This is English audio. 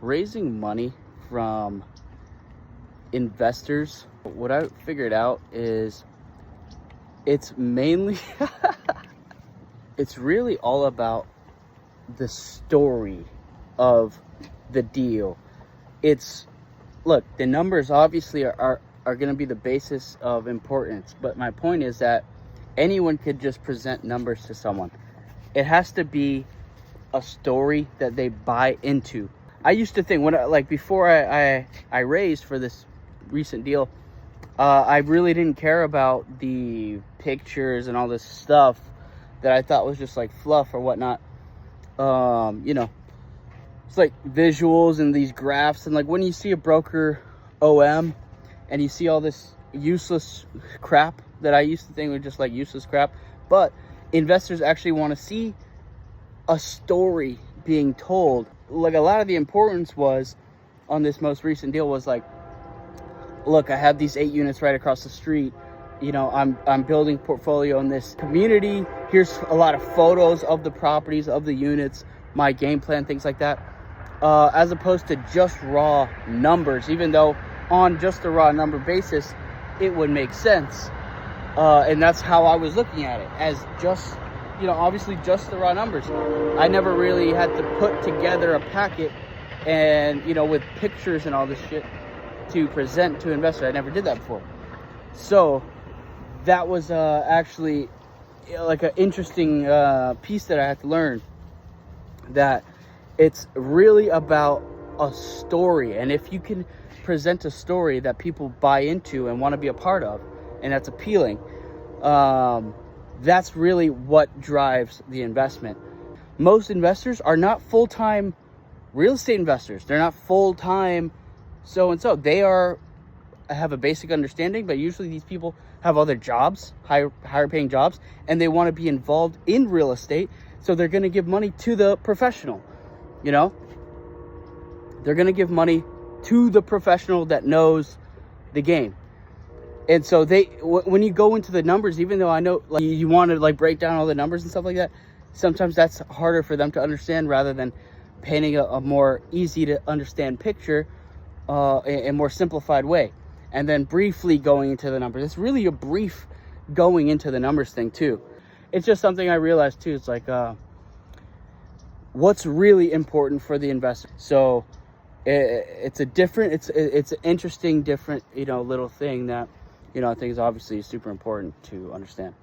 raising money from investors, what I figured out is it's mainly it's really all about the story of the deal. It's look, the numbers obviously are going to be the basis of importance, but my point is that anyone could just present numbers to someone. It has to be a story that they buy into. I used to think before I raised for this recent deal, I really didn't care about the pictures and all this stuff that I thought was just like fluff or whatnot. It's like visuals and these graphs, and like when you see a broker OM and you see all this useless crap that I used to think was just like useless crap, but investors actually want to see a story being told. Like a lot of the importance was on this most recent deal was like, look, I have these 8 units right across the street. I'm building portfolio in this community. Here's a lot of photos of the properties, of the units, my game plan, things like that. As opposed to just raw numbers, even though on just a raw number basis, it would make sense. And that's how I was looking at it, as just, obviously just the raw numbers. I never really had to put together a packet and, with pictures and all this shit to present to investors. I never did that before. So that was actually like an interesting piece that I had to learn, that it's really about a story. And if you can present a story that people buy into and want to be a part of, and that's appealing, that's really what drives the investment. Most investors are not full-time real estate investors. They're not full-time so-and-so. They have a basic understanding, but usually these people have other jobs, higher paying jobs, and they want to be involved in real estate. So they're going to give money to the professional. They're going to give money to the professional that knows the game. And so when you go into the numbers, even though I know like you want to like break down all the numbers and stuff like that, sometimes that's harder for them to understand, rather than painting a more easy to understand picture, in a more simplified way, and then briefly going into the numbers. It's really a brief going into the numbers thing too. It's just something I realized too. It's like, what's really important for the investor. So it's an interesting, different, little thing that, I think is obviously super important to understand.